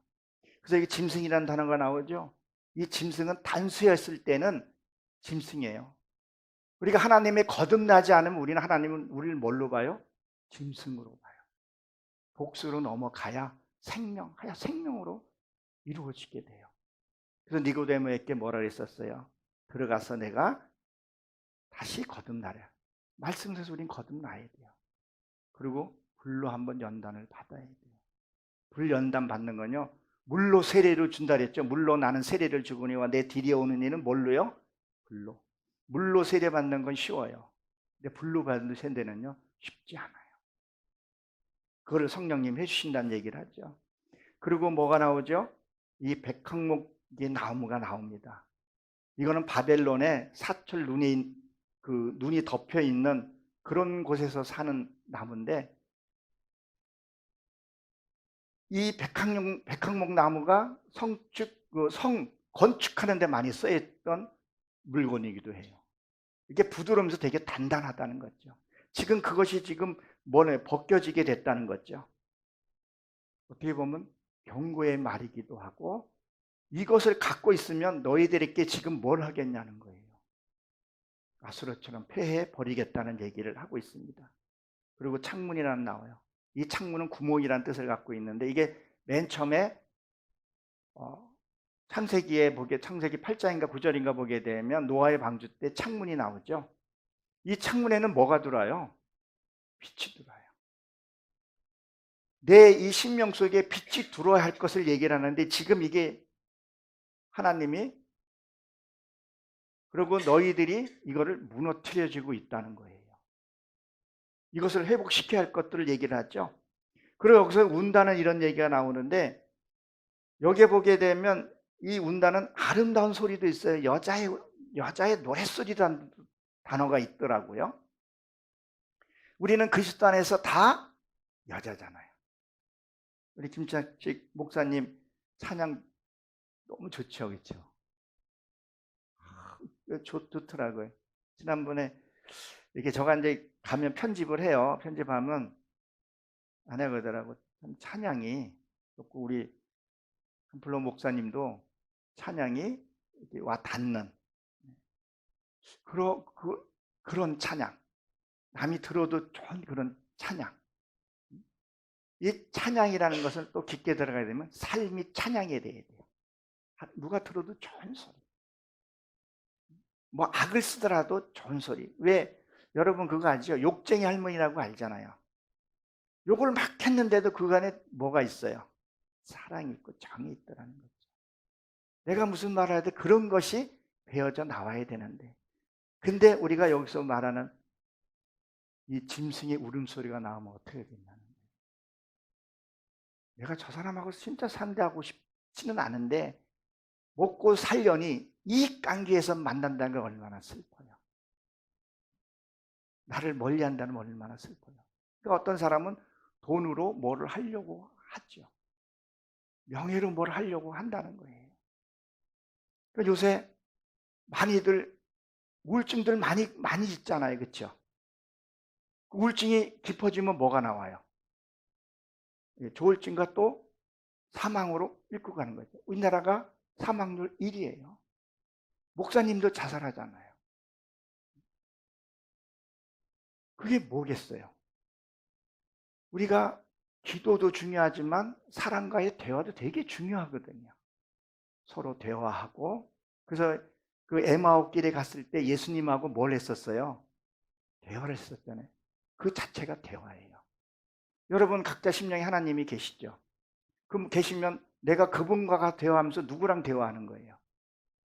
그래서 이 짐승이라는 단어가 나오죠. 이 짐승은 단수였을 때는 짐승이에요. 우리가 하나님의 거듭나지 않으면 하나님은 우리를 뭘로 봐요? 짐승으로 봐요. 복수로 넘어가야 생명으로 이루어지게 돼요. 그래서 니고데모에게 뭐라 그랬었어요? 들어가서 내가 다시 거듭나려. 말씀에서 우린 거듭나야 돼요. 그리고 불로 한번 연단을 받아야 돼요. 불 연단 받는 건요, 물로 세례를 준다 그랬죠. 물로 나는 세례를 주거니와 내 뒤에 오는 이는 뭘로요? 불로. 물로 세례 받는 건 쉬워요. 근데 불로 받는 세례는요, 쉽지 않아요. 그거를 성령님 해주신다는 얘기를 하죠. 그리고 뭐가 나오죠? 이 백항목의 나무가 나옵니다. 이거는 바벨론의 사철 눈이 덮여 있는 그런 곳에서 사는 나무인데, 이 백항목 나무가 성 건축하는 데 많이 쓰였던 물건이기도 해요. 이게 부드러우면서 되게 단단하다는 거죠. 지금 그것이 지금 벗겨지게 됐다는 거죠. 어떻게 보면 경고의 말이기도 하고, 이것을 갖고 있으면 너희들에게 지금 뭘 하겠냐는 거예요. 아수르처럼 폐해 버리겠다는 얘기를 하고 있습니다. 그리고 창문이라는 나와요. 이 창문은 구멍이라는 뜻을 갖고 있는데, 이게 맨 처음에 창세기 8장인가 9절인가 보게 되면 노아의 방주 때 창문이 나오죠. 이 창문에는 뭐가 들어와요? 빛이 들어와요. 내 이 심령 속에 빛이 들어와야 할 것을 얘기를 하는데, 지금 이게 하나님이, 그리고 너희들이 이거를 무너뜨려지고 있다는 거예요. 이것을 회복시켜야 할 것들을 얘기를 하죠. 그리고 여기서 운다는 이런 얘기가 나오는데, 여기에 보게 되면 이 운다는 아름다운 소리도 있어요. 여자의 노랫소리라는 단어가 있더라고요. 우리는 그리스도 안에서 다 여자잖아요. 우리 김찬식 목사님 찬양 너무 좋죠, 그렇죠? 좋더라고요. 지난번에 이렇게 저가 이제 가면 편집을 해요. 편집하면 아내가 그러더라고. 찬양이, 우리 한플로 목사님도 찬양이 이렇게 와 닿는 그런 찬양, 남이 들어도 좋은 그런 찬양. 이 찬양이라는 것은 또 깊게 들어가야 되면 삶이 찬양이 돼야 돼요. 누가 들어도 좋은 소리. 뭐 악을 쓰더라도 좋은 소리. 왜? 여러분 그거 알죠? 욕쟁이 할머니라고 알잖아요. 욕을 막 했는데도 그 안에 뭐가 있어요? 사랑이 있고 정이 있더라는 거죠. 내가 무슨 말을 해도 그런 것이 배어져 나와야 되는데, 근데 우리가 여기서 말하는 이 짐승의 울음소리가 나오면 어떻게 되냐는 거예요. 내가 저 사람하고 진짜 상대하고 싶지는 않은데 먹고 살려니 이 관계에서 만난다는 게 얼마나 슬퍼요. 나를 멀리한다는 건 얼마나 슬퍼요. 그러니까 어떤 사람은 돈으로 뭐를 하려고 하죠. 명예로 뭘 하려고 한다는 거예요. 그러니까 요새 많이들 우울증들 많이 있잖아요, 그렇죠? 우울증이 깊어지면 뭐가 나와요? 조울증과 또 사망으로 이끌고 가는 거죠. 우리나라가 사망률 1위예요. 목사님도 자살하잖아요. 그게 뭐겠어요? 우리가 기도도 중요하지만 사람과의 대화도 되게 중요하거든요. 서로 대화하고. 그래서 그 에마오 길에 갔을 때 예수님하고 뭘 했었어요? 대화를 했었잖아요. 그 자체가 대화예요. 여러분 각자 심령에 하나님이 계시죠? 그럼 계시면 내가 그분과 대화하면서 누구랑 대화하는 거예요?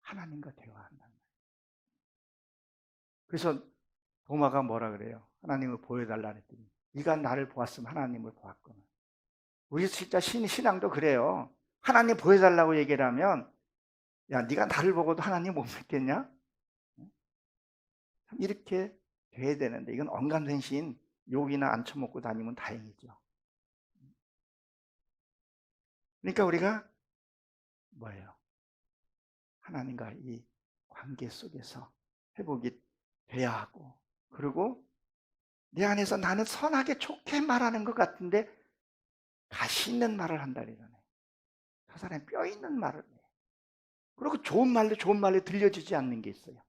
하나님과 대화한다는 거예요. 그래서 도마가 뭐라 그래요? 하나님을 보여달라 그랬더니 네가 나를 보았으면 하나님을 보았구나. 우리 진짜 신앙도 그래요. 하나님 보여달라고 얘기를 하면 야 네가 나를 보고도 하나님 못 믿겠냐? 이렇게 돼야 되는데 이건 언감생신 욕이나 안 처먹고 다니면 다행이죠. 그러니까 우리가 뭐예요? 하나님과 이 관계 속에서 회복이 돼야 하고, 그리고 내 안에서 나는 선하게 좋게 말하는 것 같은데 가시 있는 말을 한다 이러네. 저 사람이 뼈 있는 말을 해. 그리고 좋은 말로 들려지지 않는 게 있어요.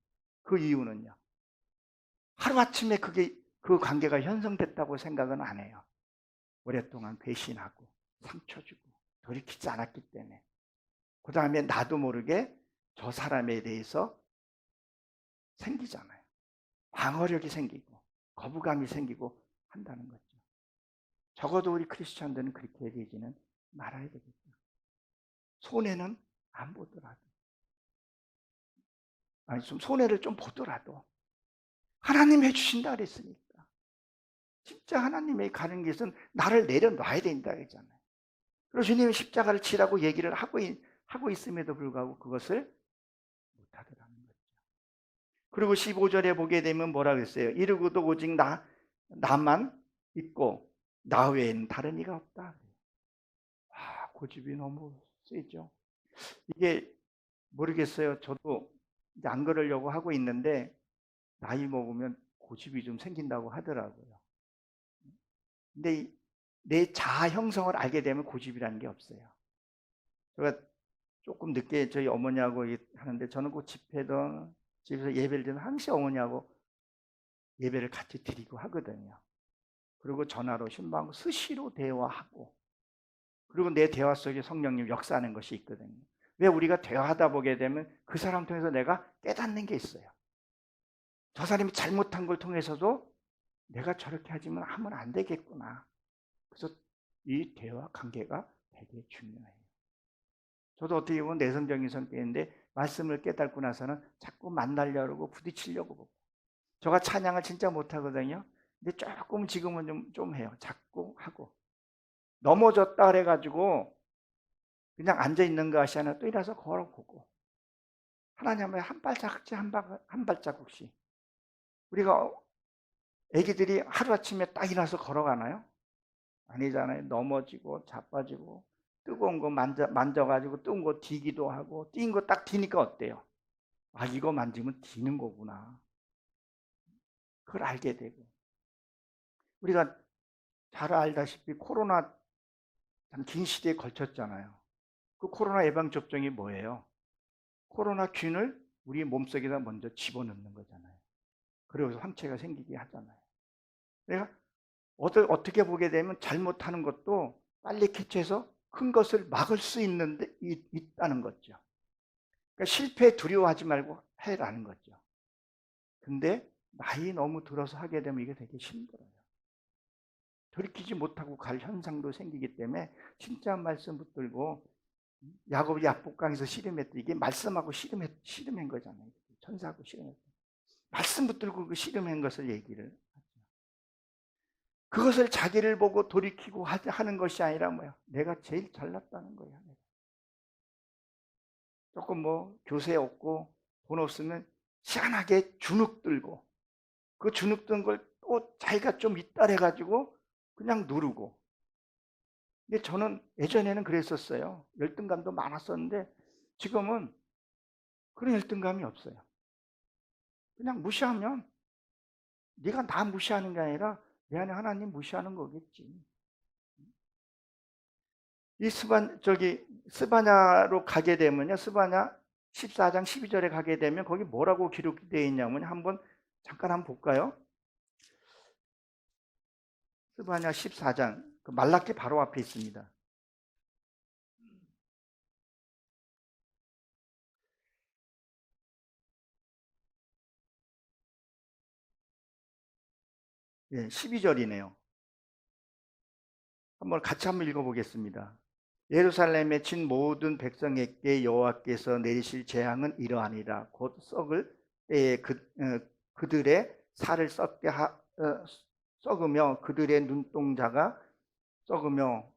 그 이유는요. 하루아침에 그 관계가 형성됐다고 생각은 안 해요. 오랫동안 배신하고 상처 주고 돌이키지 않았기 때문에. 그 다음에 나도 모르게 저 사람에 대해서 생기잖아요. 방어력이 생기고 거부감이 생기고 한다는 거죠. 적어도 우리 크리스천들은 그렇게 되지는 말아야 되겠죠. 손해는 안 보더라도, 아니 좀 손해를 좀 보더라도 하나님 해주신다 그랬으니까. 진짜 하나님의 가는 길은 나를 내려놔야 된다 그랬잖아요. 그리고 주님이 십자가를 치라고 얘기를 하고 있음에도 불구하고 그것을 못하더라는 거죠. 그리고 15절에 보게 되면 뭐라 그랬어요? 이르고도 오직 나만 있고 나 외에는 다른 이가 없다. 고집이 너무 세죠. 이게 모르겠어요. 저도 이제 안 그러려고 하고 있는데 나이 먹으면 고집이 좀 생긴다고 하더라고요. 근데 내 자아 형성을 알게 되면 고집이라는 게 없어요. 제가 조금 늦게 저희 어머니하고 하는데 저는 그 집회든 집에서 예배를 드리면 항상 어머니하고 예배를 같이 드리고 하거든요. 그리고 전화로 신방하고 수시로 대화하고, 그리고 내 대화 속에 성령님 역사하는 것이 있거든요. 왜 우리가 대화하다 보게 되면 그 사람 통해서 내가 깨닫는 게 있어요. 저 사람이 잘못한 걸 통해서도 내가 저렇게 하면 안 되겠구나. 그래서 이 대화 관계가 되게 중요해요. 저도 어떻게 보면 내성적인 성격인데 말씀을 깨닫고 나서는 자꾸 만나려고 부딪히려고 보고. 제가 찬양을 진짜 못하거든요. 근데 조금 지금은 좀 해요. 자꾸 하고. 넘어졌다 그래가지고 그냥 앉아있는 것이 아니라 또 일어서 걸어보고. 하나님의 한 발자국씩 한 발자국씩. 우리가 애기들이 하루아침에 딱 일어나서 걸어가나요? 아니잖아요. 넘어지고 자빠지고 뜨거운 거 만져가지고 뜨거운 거 디기도 하고, 뛴 거 딱 디니까 어때요? 아 이거 만지면 디는 거구나. 그걸 알게 되고. 우리가 잘 알다시피 코로나 참 긴 시대에 걸쳤잖아요. 그 코로나 예방접종이 뭐예요? 코로나 균을 우리 몸속에다 먼저 집어넣는 거잖아요. 그래서 황체가 생기게 하잖아요. 내가 어떻게 보게 되면 잘못하는 것도 빨리 캐치해서 큰 것을 막을 수 있다는 거죠. 그러니까 실패 두려워하지 말고 해라는 거죠. 근데 나이 너무 들어서 하게 되면 이게 되게 힘들어요. 돌이키지 못하고 갈 현상도 생기기 때문에 진짜 말씀 붙들고, 야곱이 약복강에서 씨름했던 이게 말씀하고 씨름한 거잖아요. 천사하고 씨름했던. 말씀 붙들고 그 씨름한 것을 얘기를 하죠. 그것을 자기를 보고 돌이키고 하는 것이 아니라 뭐야? 내가 제일 잘났다는 거야. 조금 뭐 교세 없고 돈 없으면 시원하게 주눅 들고, 그 주눅 든 걸 또 자기가 좀 있다 해가지고 그냥 누르고. 근데 저는 예전에는 그랬었어요. 열등감도 많았었는데 지금은 그런 열등감이 없어요. 그냥 무시하면 네가 나 무시하는 게 아니라 내 안에 하나님 무시하는 거겠지. 이 스바냐로 가게 되면요. 스바냐 14장 12절에 가게 되면 거기 뭐라고 기록되어 있냐면 한번 볼까요? 스바냐 14장, 그 말라기 바로 앞에 있습니다. 예, 12절이네요. 같이 한번 읽어보겠습니다. 예루살렘에 친 모든 백성에게 여호와께서 내리실 재앙은 이러하니라. 곧 썩을 때에 그들의 살을 썩으며 그들의 눈동자가 썩으며.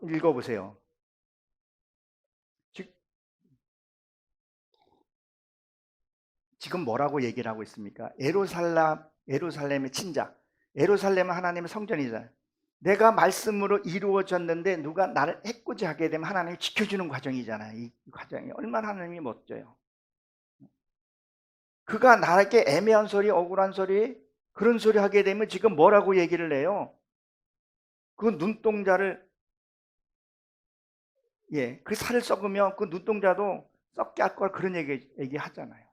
읽어보세요. 지금 뭐라고 얘기를 하고 있습니까? 예루살렘의 친자. 예루살렘은 하나님의 성전이잖아요. 내가 말씀으로 이루어졌는데 누가 나를 해코지하게 되면 하나님이 지켜주는 과정이잖아요. 이 과정이 얼마나 하나님이 멋져요. 그가 나에게 애매한 소리, 억울한 소리, 그런 소리 하게 되면 지금 뭐라고 얘기를 해요? 그 눈동자를, 그 살을 썩으면 그 눈동자도 썩게 할 거라, 그런 얘기 하잖아요.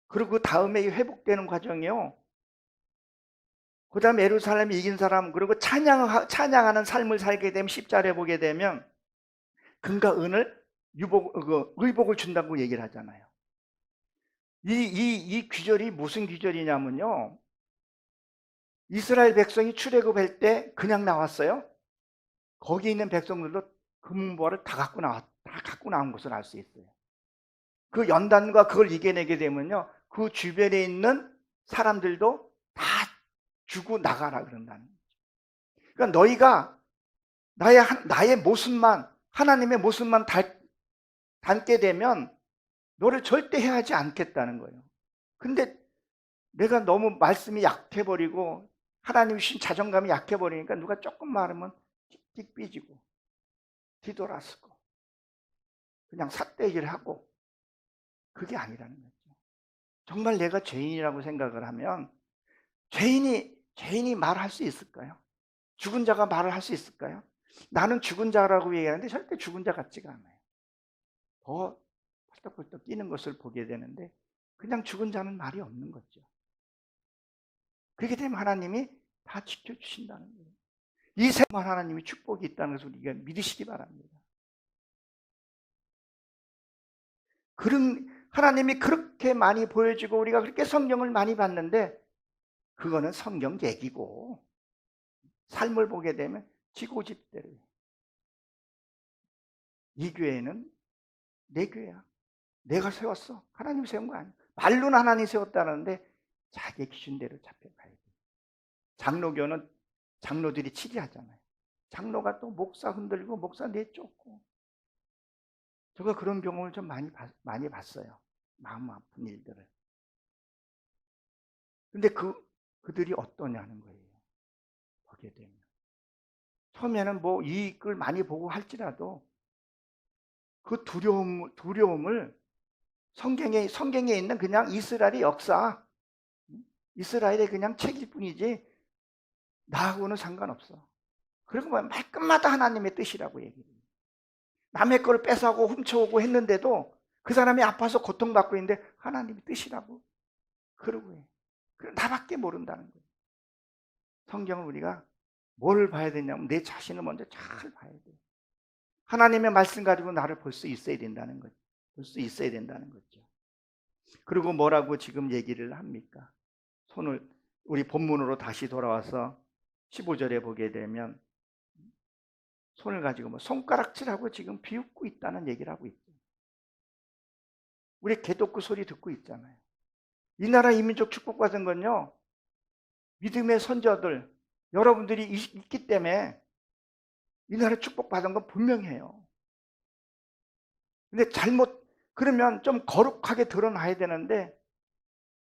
그리고 그 다음에 회복되는 과정이요. 그 다음에 예루살렘이 이긴 사람, 그리고 찬양하는 삶을 살게 되면 10절에 보게 되면 금과 은을 의복을 준다고 얘기를 하잖아요. 이 귀절이 무슨 귀절이냐면요. 이스라엘 백성이 출애굽할 때 그냥 나왔어요. 거기 있는 백성들도 금보화를 다 갖고 나온 것을 알 수 있어요. 그 연단과 그걸 이겨내게 되면요. 그 주변에 있는 사람들도 다 주고 나가라 그런다는 거죠. 그러니까 너희가 나의 모습만, 하나님의 모습만 닮게 되면 너를 절대 해하지 않겠다는 거예요. 근데 내가 너무 말씀이 약해버리고 하나님 주신 자존감이 약해버리니까 누가 조금 말하면 틱틱 삐지고 뒤돌아서고 그냥 삿대질을 하고, 그게 아니라는 거죠. 정말 내가 죄인이라고 생각을 하면 죄인이 말할 수 있을까요? 죽은 자가 말을 할 수 있을까요? 나는 죽은 자라고 얘기하는데 절대 죽은 자 같지가 않아요. 더 펄떡펄떡 뛰는 것을 보게 되는데 그냥 죽은 자는 말이 없는 거죠. 그렇게 되면 하나님이 다 지켜주신다는 거예요. 이 생만 하나님이 축복이 있다는 것을 우리가 믿으시기 바랍니다. 하나님이 그렇게 많이 보여지고 우리가 그렇게 성경을 많이 봤는데 그거는 성경 얘기고, 삶을 보게 되면 지고집대로 이 교회는 내 교회야. 내가 세웠어. 하나님이 세운 거 아니야. 말로는 하나님이 세웠다는데 자기 기준대로 잡혀가야 돼. 장로교는 장로들이 치리하잖아요. 장로가 또 목사 흔들고 목사 내쫓고. 제가 그런 경험을 좀 많이 봤어요. 마음 아픈 일들을. 근데 그들이 어떠냐는 거예요. 보게 되면. 처음에는 뭐 이익을 많이 보고 할지라도 그 두려움을 성경에 있는 그냥 이스라엘의 역사, 이스라엘의 그냥 책일 뿐이지 나하고는 상관없어. 그리고 말끝마다 하나님의 뜻이라고 얘기해요. 남의 거를 뺏어오고 훔쳐오고 했는데도 그 사람이 아파서 고통받고 있는데 하나님의 뜻이라고 그러고 해. 나밖에 모른다는 거예요. 성경을 우리가 뭘 봐야 되냐면 내 자신을 먼저 잘 봐야 돼요. 하나님의 말씀 가지고 나를 볼 수 있어야 된다는 거죠. 볼 수 있어야 된다는 거죠. 그리고 뭐라고 지금 얘기를 합니까? 우리 본문으로 다시 돌아와서 15절에 보게 되면 손을 가지고 손가락질하고 지금 비웃고 있다는 얘기를 하고 있죠. 우리 개독구 소리 듣고 있잖아요. 이 나라 이민족 축복받은 건요, 믿음의 선조들 여러분들이 있기 때문에 이 나라 축복받은 건 분명해요. 근데 그러면 좀 거룩하게 드러나야 되는데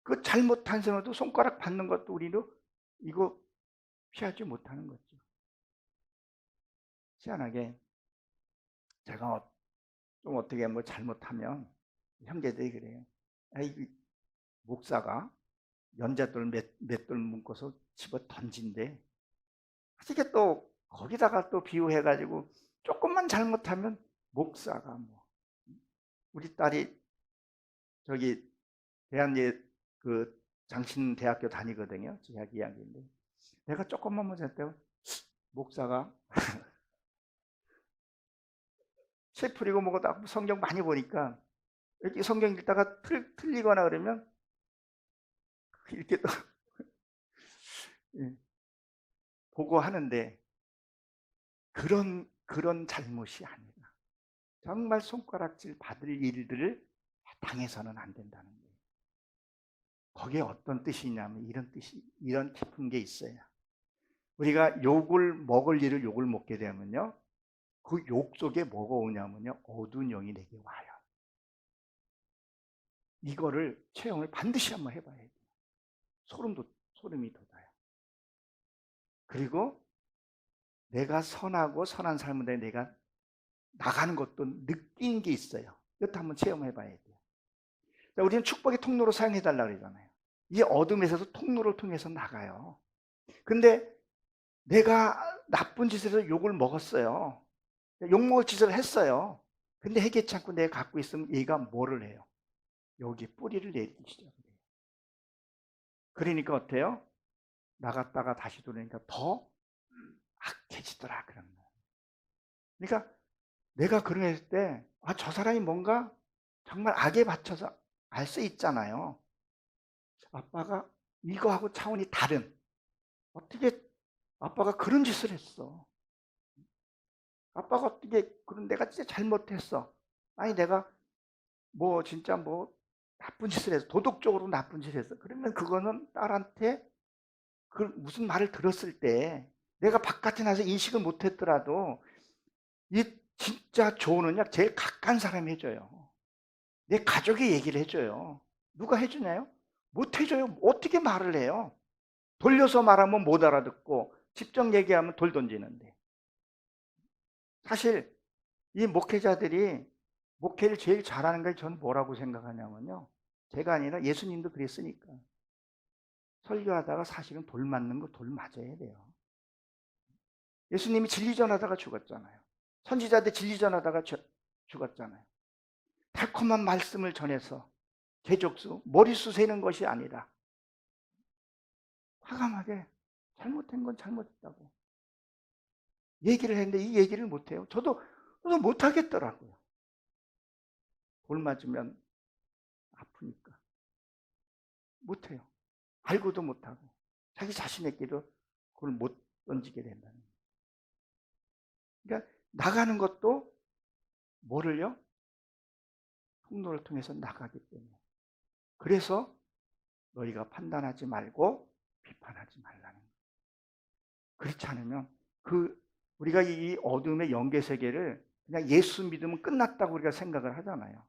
그 잘못한 생활도 손가락 받는 것도 우리도 이거 피하지 못하는 거죠. 희한하게 제가 좀 어떻게 잘못하면 형제들이 그래요. 이 목사가 연잣돌 맷돌 묶어서 집어 던진대. 어떻게 또 거기다가 또 비유해가지고 조금만 잘못하면 목사가 우리 딸이 저기 그 장신대학교 다니거든요. 제약 이야기인데 내가 조금만 먼저 했다고 목사가 책 풀이고 뭐고 딱 성경 많이 보니까 이렇게 성경 읽다가 틀리거나 그러면 이렇게 또 예, 보고 하는데 그런 잘못이 아니라 정말 손가락질 받을 일들을 당해서는 안 된다는 거예요. 거기에 어떤 뜻이 있냐면 이런 깊은 게 있어요. 우리가 욕을 먹을 일을 욕을 먹게 되면요, 그 욕 속에 뭐가 오냐면요, 어두운 영이 내게 와요. 이거를 체험을 반드시 한번 해봐야 돼요. 소름이 돋아요. 그리고 내가 선하고 선한 삶인데 내가 나가는 것도 느낀 게 있어요. 이것도 한번 체험해봐야 돼요. 자, 우리는 축복의 통로로 사용해달라고 그러잖아요. 이 어둠에서도 통로를 통해서 나가요. 근데 내가 나쁜 짓에서 욕을 먹었어요. 욕먹을 짓을 했어요. 근데 해결치 않고 내가 갖고 있으면 얘가 뭐를 해요? 여기 뿌리를 내리기 시작해요. 그러니까 어때요? 나갔다가 다시 들어오니까 더 악해지더라 그런 거예요. 그러니까 내가 그런 했을 때 저 사람이 뭔가 정말 악에 받쳐서 알 수 있잖아요. 아빠가 이거하고 차원이 다른, 어떻게 아빠가 그런 짓을 했어. 아빠가 어떻게 그런, 내가 진짜 잘못했어. 아니 내가 뭐 진짜 뭐 나쁜 짓을 해서 도덕적으로 나쁜 짓을 했어. 그러면 그거는 딸한테 그 무슨 말을 들었을 때 내가 바깥에 나서 인식을 못했더라도 이 진짜 조언은요 제일 가까운 사람이 해줘요. 내 가족이 얘기를 해줘요. 누가 해주나요? 못 해줘요. 어떻게 말을 해요? 돌려서 말하면 못 알아듣고 직접 얘기하면 돌 던지는데. 사실 이 목회자들이 목회를 제일 잘하는 걸 저는 뭐라고 생각하냐면요, 제가 아니라 예수님도 그랬으니까 설교하다가 사실은 돌 맞는 거 돌 맞아야 돼요. 예수님이 진리 전하다가 죽었잖아요. 선지자들 진리 전하다가 죽었잖아요. 달콤한 말씀을 전해서 개족수 머리수 세는 것이 아니라 과감하게 잘못된 건 잘못했다고 얘기를 했는데 이 얘기를 못해요. 저도 못하겠더라고요. 돌 맞으면 아프니까 못해요. 알고도 못하고 자기 자신에게도 그걸 못 던지게 된다는 거예요. 그러니까 나가는 것도 뭐를요? 통로를 통해서 나가기 때문에. 그래서 너희가 판단하지 말고 비판하지 말라는 거예요. 그렇지 않으면 우리가 이 어둠의 영계 세계를 그냥 예수 믿으면 끝났다고 우리가 생각을 하잖아요.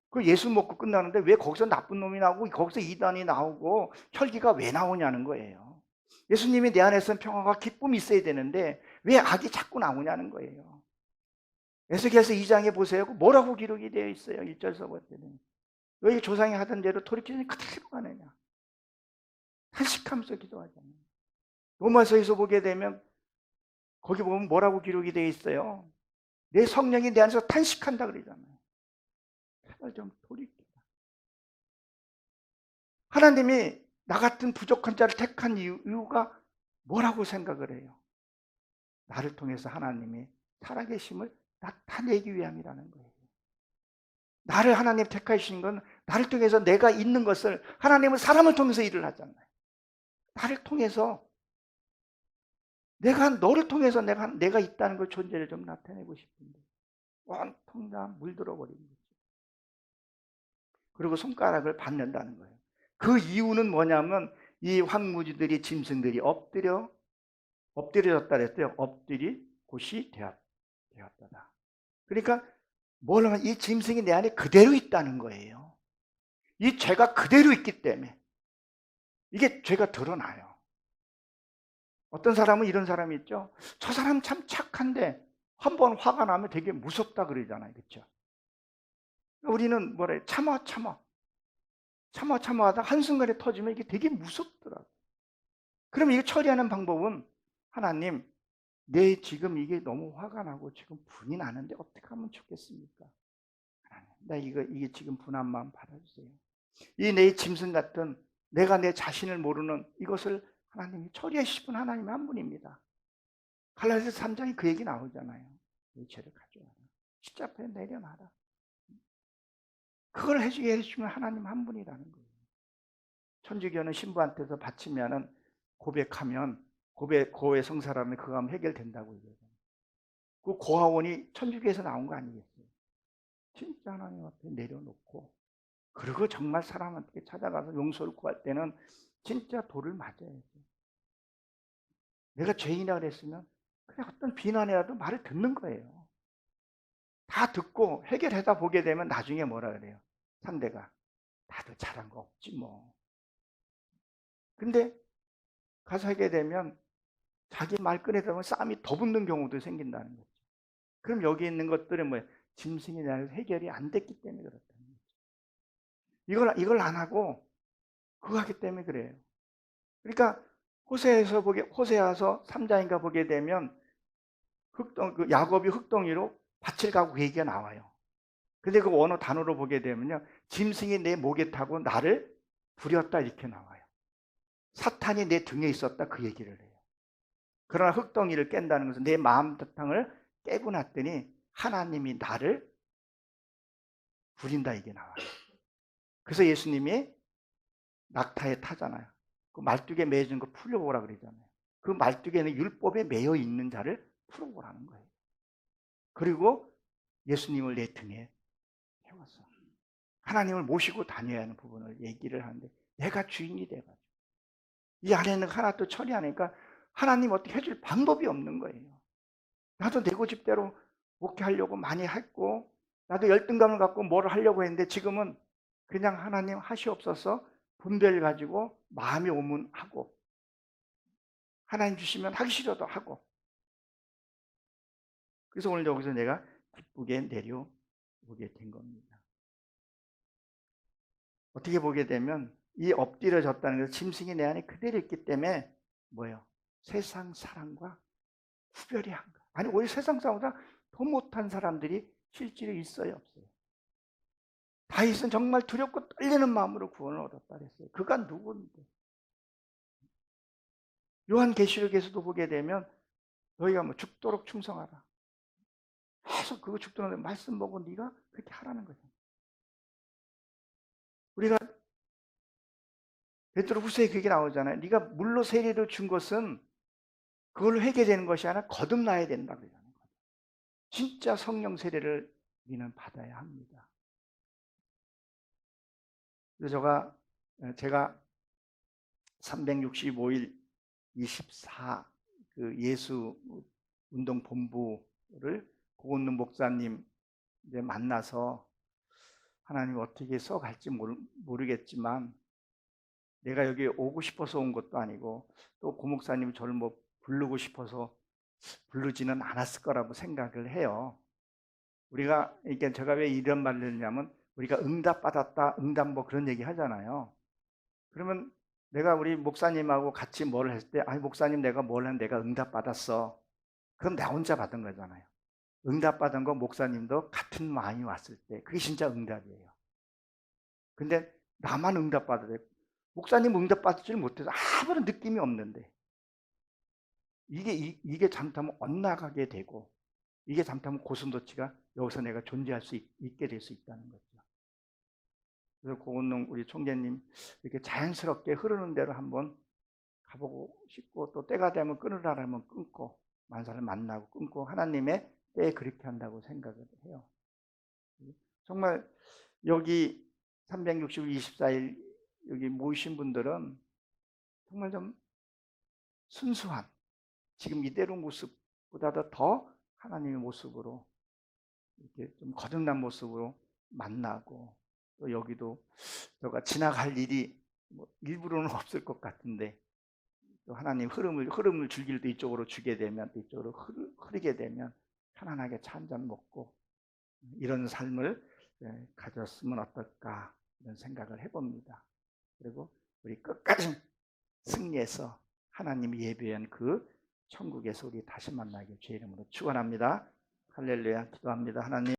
그 예수 먹고 끝나는데 왜 거기서 나쁜 놈이 나오고 거기서 이단이 나오고 혈기가 왜 나오냐는 거예요. 예수님이 내 안에서는 평화가 기쁨이 있어야 되는데 왜 악이 자꾸 나오냐는 거예요. 에스겔서 2장에 보세요. 뭐라고 기록이 되어 있어요. 1절서부터 때는 너희 조상이 하던 대로 돌이키니 그대로 가느냐. 탄식하면서 기도하잖아요. 로마서에서 보게 되면 거기 보면 뭐라고 기록이 되어 있어요. 내 성령이 내 안에서 탄식한다 그러잖아요. 제발 좀 돌이키라. 하나님이 나 같은 부족한 자를 택한 이유가 뭐라고 생각을 해요? 나를 통해서 하나님이 살아계심을 나타내기 위함이라는 거예요. 나를 하나님 택하신 건 나를 통해서 내가 있는 것을, 하나님은 사람을 통해서 일을 하잖아요. 나를 통해서 너를 통해서 내가 있다는 걸 존재를 좀 나타내고 싶은데 온통 다 물들어 버린 거죠. 그리고 손가락을 받는다는 거예요. 그 이유는 뭐냐면 이 황무지들이, 짐승들이 엎드려졌다 그랬어요. 엎드리 곳이 되었다. 그러니까 뭘 하면 이 짐승이 내 안에 그대로 있다는 거예요. 이 죄가 그대로 있기 때문에 이게 죄가 드러나요. 어떤 사람은 이런 사람이 있죠. 저 사람 참 착한데 한번 화가 나면 되게 무섭다 그러잖아요. 그렇죠? 우리는 참아 하다가 한순간에 터지면 이게 되게 무섭더라고요. 그럼 이거 처리하는 방법은, 하나님, 내 지금 이게 너무 화가 나고 지금 분이 나는데 어떻게 하면 좋겠습니까? 하나님, 나 이게 지금 분한 마음 받아주세요. 이 내 짐승 같은 내가 내 자신을 모르는 이것을 하나님이 처리하실 분 하나님이 한 분입니다. 갈라디아서 3장에 그 얘기 나오잖아요. 내 죄를 가져와라. 십자가에 내려놔라. 그걸 해주게 해주시면 하나님 한 분이라는 거예요. 천주교는 신부한테서 바치면은 고백하면 고의 성사라면 그거 하면 해결된다고 얘기해요. 그 고하원이 천주교에서 나온 거 아니겠어요? 진짜 하나님 앞에 내려놓고 그리고 정말 사람한테 찾아가서 용서를 구할 때는 진짜 돌을 맞아야죠. 내가 죄인이라 그랬으면 그냥 어떤 비난이라도 말을 듣는 거예요. 다 듣고 해결하다 보게 되면 나중에 뭐라 그래요? 상대가 나도 잘한 거 없지 뭐. 근데 가서 하게 되면 자기 말 꺼내다 보면 싸움이 더 붙는 경우도 생긴다는 거죠. 그럼 여기 있는 것들은 뭐예요? 짐승이 나를 해결이 안 됐기 때문에 그렇다는 거죠. 이걸 안 하고 그거 하기 때문에 그래요. 그러니까 호세아서 3장인가 보게 되면 야곱이 흙덩이로 밭을 가고 그 얘기가 나와요. 근데 그 원어 단어로 보게 되면요. 짐승이 내 목에 타고 나를 부렸다 이렇게 나와요. 사탄이 내 등에 있었다 그 얘기를 해요. 그러나 흙덩이를 깬다는 것은 내 마음 바탕을 깨고 났더니 하나님이 나를 부린다 이게 나와요. 그래서 예수님이 낙타에 타잖아요. 그 말뚝에 매여진 거 풀어보라 그러잖아요. 그 말뚝에는 율법에 매여 있는 자를 풀어보라는 거예요. 그리고 예수님을 내 등에 태웠어. 하나님을 모시고 다녀야 하는 부분을 얘기를 하는데 내가 주인이 돼가지고 이 안에는 하나도 처리하니까 하나님 어떻게 해줄 방법이 없는 거예요. 나도 내 고집대로 목회하려고 많이 했고 나도 열등감을 갖고 뭘 하려고 했는데 지금은 그냥 하나님 하시옵소서 분별 가지고 마음이 오면 하고 하나님 주시면 하기 싫어도 하고 그래서 오늘 여기서 내가 기쁘게 내려오게 된 겁니다. 어떻게 보게 되면 이 엎드려졌다는 것은 짐승이 내 안에 그대로 있기 때문에 뭐예요? 세상 사람과 구별이 한 거야. 아니 오히려 세상 사람보다 더 못한 사람들이 실제로 있어요 없어요? 다윗은 정말 두렵고 떨리는 마음으로 구원을 얻었다 그랬어요. 그가 누구인데? 요한계시록에서도 보게 되면 너희가 뭐 죽도록 충성하라. 계속 그거 죽도록 말씀 보고 네가 그렇게 하라는 거죠. 우리가 베드로 후서에 그게 나오잖아요. 네가 물로 세례를 준 것은 그걸로 회개되는 것이 아니라 거듭나야 된다 그러잖아요. 진짜 성령 세례를 우리는 받아야 합니다. 그래서 제가 365일 24 그 예수 운동 본부를 고은능 목사님 이제 만나서 하나님 어떻게 써갈지 모르겠지만 내가 여기 오고 싶어서 온 것도 아니고 또 고 목사님이 저를 뭐 부르고 싶어서 부르지는 않았을 거라고 생각을 해요. 우리가 이게 제가 왜 이런 말을 했냐면 우리가 응답받았다, 응답 뭐 그런 얘기 하잖아요. 그러면 내가 우리 목사님하고 같이 뭘 했을 때 아니 목사님 내가 뭘 했는데 내가 응답받았어. 그럼 나 혼자 받은 거잖아요. 응답받은 거 목사님도 같은 마음이 왔을 때 그게 진짜 응답이에요. 근데 나만 응답받아야 돼. 목사님 응답받지를 못해서 아무런 느낌이 없는데 이게 잘못하면 엇나가게 되고 이게 잘못하면 고슴도치가 여기서 내가 존재할 수 있게 될 수 있다는 거죠. 그래서 고은능 우리 총재님 이렇게 자연스럽게 흐르는 대로 한번 가보고 싶고 또 때가 되면 끊으라면 끊고 만사를 만나고 끊고 하나님의 때에 그렇게 한다고 생각을 해요. 정말 여기 365, 24일 여기 모이신 분들은 정말 좀 순수한 지금 이대로 모습보다도 더 하나님의 모습으로 이렇게 좀 거듭난 모습으로 만나고 또 여기도 너가 지나갈 일이 뭐 일부러는 없을 것 같은데 또 하나님 흐름을 줄길 때 이쪽으로 주게 되면 또 이쪽으로 흐르게 되면 편안하게 차 한잔 먹고 이런 삶을 가졌으면 어떨까 이런 생각을 해봅니다. 그리고 우리 끝까지 승리해서 하나님이 예비한 그 천국에서 우리 다시 만나길 주의 이름으로 축원합니다. 할렐루야. 기도합니다. 하나님